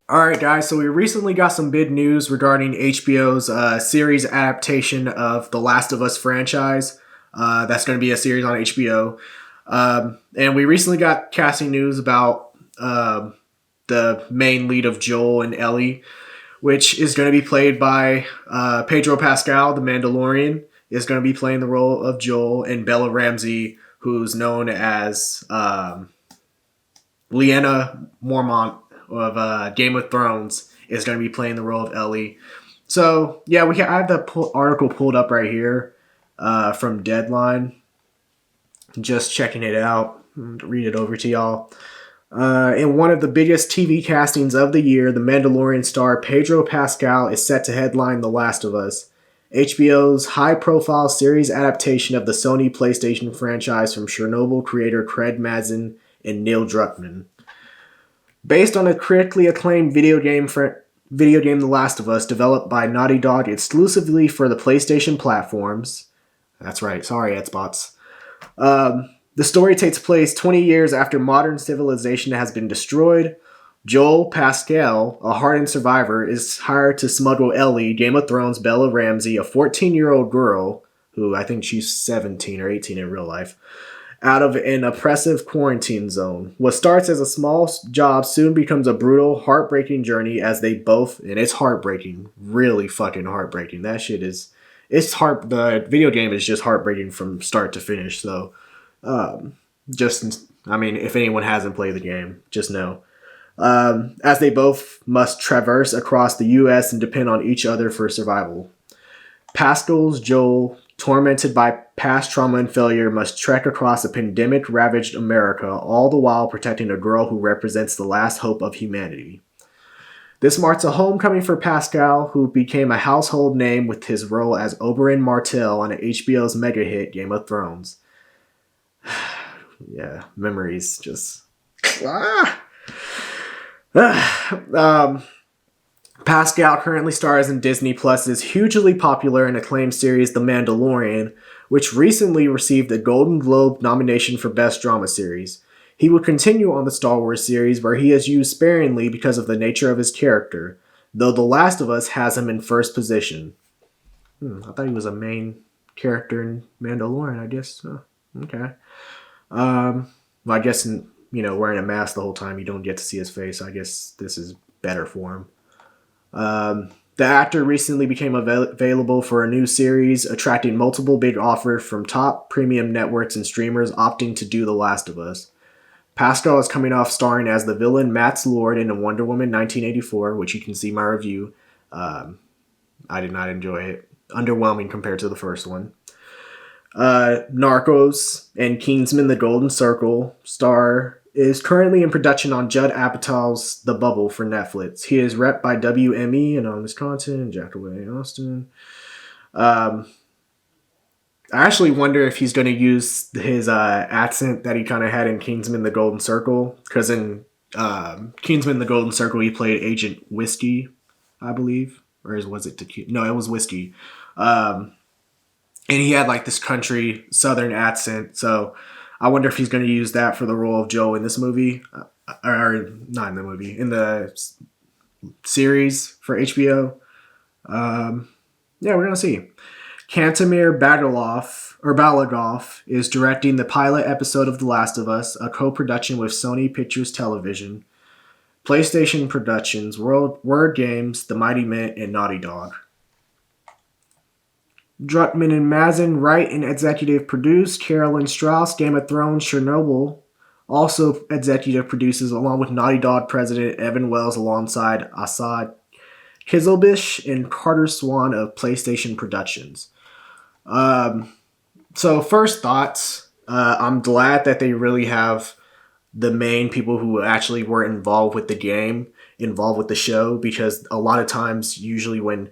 All right, guys. So we recently got some big news regarding HBO's series adaptation of the Last of Us franchise. That's going to be a series on HBO. And we recently got casting news about the main lead of Joel and Ellie, which is going to be played by Pedro Pascal, the Mandalorian, is going to be playing the role of Joel, and Bella Ramsey, who's known as Lyanna Mormont of Game of Thrones, is going to be playing the role of Ellie. So yeah, I have the article pulled up right here from Deadline. Just checking it out. Read it over to y'all. In one of the biggest TV castings of the year, the Mandalorian star Pedro Pascal is set to headline The Last of Us, HBO's high-profile series adaptation of the Sony PlayStation franchise from Chernobyl creator Craig Mazin and Neil Druckmann. Based on a critically acclaimed video game The Last of Us, developed by Naughty Dog exclusively for the PlayStation platforms. That's right, sorry, Xbox. The story takes place 20 years after modern civilization has been destroyed. Joel Pascal, a hardened survivor, is hired to smuggle Ellie, Game of Thrones Bella Ramsey, a 14-year-old girl, who I think she's 17 or 18 in real life, out of an oppressive quarantine zone. What starts as a small job soon becomes a brutal, heartbreaking journey as they both, and it's heartbreaking, really fucking heartbreaking. That shit is, the video game is just heartbreaking from start to finish, so, if anyone hasn't played the game, just know. As they both must traverse across the U.S. and depend on each other for survival. Pascal's Joel, tormented by past trauma and failure, must trek across a pandemic-ravaged America, all the while protecting a girl who represents the last hope of humanity. This marks a homecoming for Pascal, who became a household name with his role as Oberyn Martell on HBO's mega hit Game of Thrones. Yeah, memories just... Pascal currently stars in Disney Plus's hugely popular and acclaimed series The Mandalorian, which recently received a Golden Globe nomination for Best Drama Series. He will continue on the Star Wars series, where he is used sparingly because of the nature of his character, though The Last of Us has him in first position. I thought he was a main character in Mandalorian, I guess. Okay. Well, I guess, wearing a mask the whole time, you don't get to see his face. I guess this is better for him. The actor recently became available for a new series, attracting multiple big offers from top premium networks and streamers opting to do The Last of Us. Pascal is coming off starring as the villain Max Lord in Wonder Woman 1984, which you can see my review. I did not enjoy it. Underwhelming compared to the first one. Narcos and Kingsman: The Golden Circle star is currently in production on Judd Apatow's The Bubble for Netflix. He is rep by WME and Anonymous Content and Jackaway Austin. I actually wonder if he's going to use his accent that he kind of had in Kingsman: The Golden Circle, because in Kingsman: The Golden Circle he played Agent Whiskey, I believe, or was it tequila? No, it was Whiskey. And he had like this country southern accent, so I wonder if he's going to use that for the role of Joe in this movie, or not in the movie, in the series for HBO. Yeah, we're going to see. Kantemir Balagov is directing the pilot episode of The Last of Us, a co-production with Sony Pictures Television, PlayStation Productions, Word Games, The Mighty Mint, and Naughty Dog. Druckmann and Mazin write and executive produce. Carolyn Strauss, Game of Thrones, Chernobyl, also executive produces along with Naughty Dog president Evan Wells alongside Assad Kizilbish and Carter Swan of PlayStation Productions. So first thoughts, I'm glad that they really have the main people who actually were involved with the game involved with the show, because a lot of times, usually when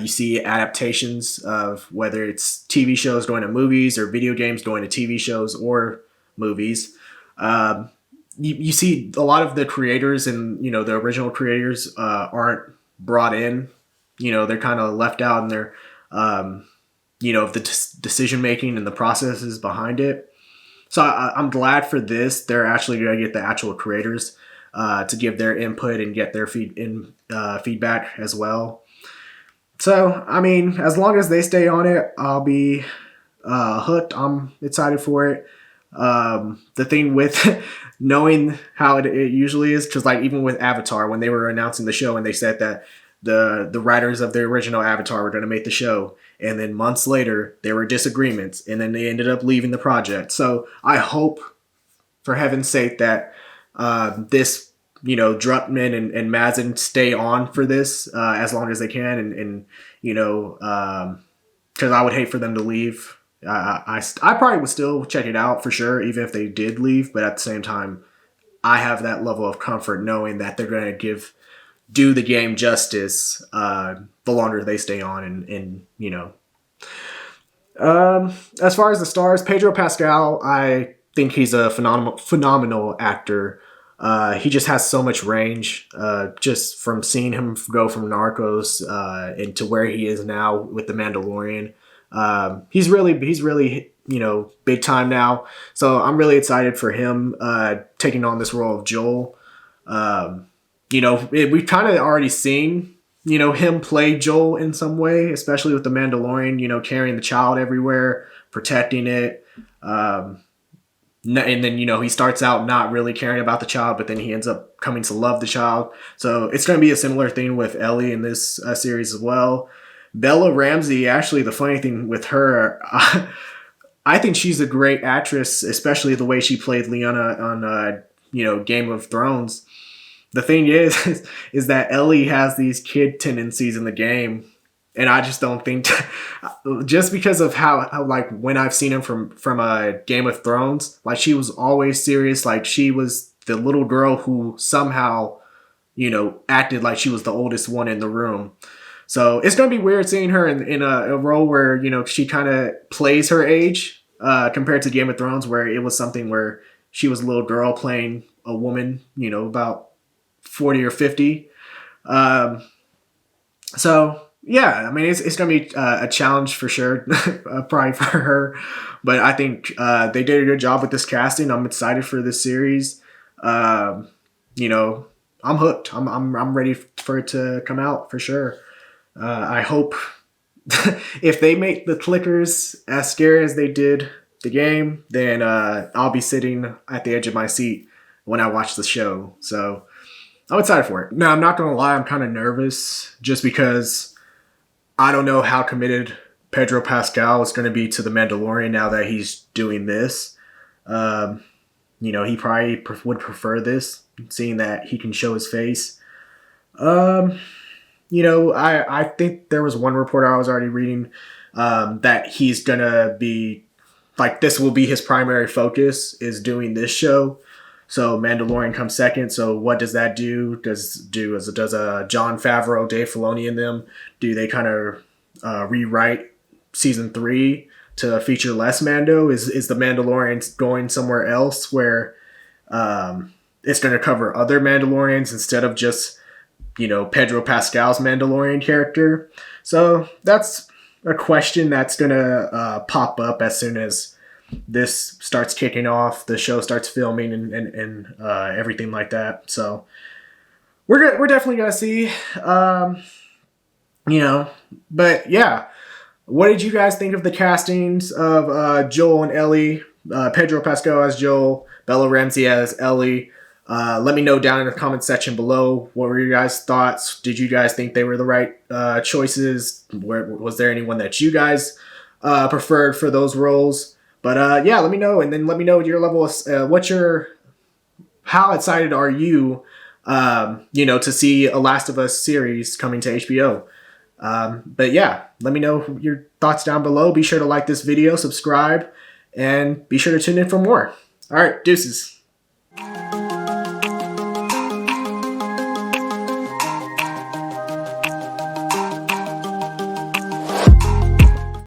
you see adaptations of whether it's TV shows going to movies or video games going to TV shows or movies, you see a lot of the creators and, the original creators aren't brought in. They're kind of left out in their, the decision making and the processes behind it. So I'm glad for this. They're actually going to get the actual creators. to give their input and get their feedback as well. So, I mean, as long as they stay on it, I'll be hooked. I'm excited for it. The thing with knowing how it usually is, because like even with Avatar, when they were announcing the show and they said that the writers of the original Avatar were going to make the show, and then months later there were disagreements, and then they ended up leaving the project. So I hope, for heaven's sake, that this Druckmann and Mazin stay on for this as long as they can, and because I would hate for them to leave. I probably would still check it out for sure, even if they did leave. But at the same time, I have that level of comfort knowing that they're going to do the game justice the longer they stay on. As far as the stars, Pedro Pascal, I think he's a phenomenal actor. He just has so much range. Just from seeing him go from Narcos into where he is now with The Mandalorian. He's really big time now. So I'm really excited for him taking on this role of Joel. We've kind of already seen him play Joel in some way, especially with The Mandalorian. Carrying the child everywhere, protecting it. And then, he starts out not really caring about the child, but then he ends up coming to love the child. So it's going to be a similar thing with Ellie in this series as well. Bella Ramsey, actually, the funny thing with her, I think she's a great actress, especially the way she played Lyanna on, Game of Thrones. The thing is that Ellie has these kid tendencies in the game. And I just don't think, just because of how like when I've seen him from a Game of Thrones, like she was always serious. Like she was the little girl who somehow, acted like she was the oldest one in the room. So it's going to be weird seeing her in a role where, she kind of plays her age compared to Game of Thrones, where it was something where she was a little girl playing a woman, about 40 or 50. So yeah, I mean, it's going to be a challenge for sure, probably for her. But I think they did a good job with this casting. I'm excited for this series. I'm hooked. I'm ready for it to come out for sure. I hope if they make the clickers as scary as they did the game, then I'll be sitting at the edge of my seat when I watch the show. So I'm excited for it. Now, I'm not going to lie, I'm kind of nervous just because I don't know how committed Pedro Pascal is going to be to The Mandalorian now that he's doing this. He probably would prefer this, seeing that he can show his face. I think there was one reporter I was already reading that he's going to be, like, this will be his primary focus, is doing this show. So Mandalorian comes second. So what does that do? Does Jon Favreau, Dave Filoni, and them, do they kind of rewrite season 3 to feature less Mando? Is the Mandalorian going somewhere else where it's going to cover other Mandalorians instead of just Pedro Pascal's Mandalorian character? So that's a question that's going to pop up as soon as this starts kicking off, the show starts filming and everything like that. So we're definitely gonna see, but yeah. What did you guys think of the castings of Joel and Ellie? Pedro Pascal as Joel, Bella Ramsey as Ellie. Let me know down in the comment section below. What were your guys' thoughts? Did you guys think they were the right choices? Was there anyone that you guys preferred for those roles? But yeah, let me know, and then let me know your level of how excited are you, to see a Last of Us series coming to HBO. But yeah, let me know your thoughts down below. Be sure to like this video, subscribe, and be sure to tune in for more. All right, deuces.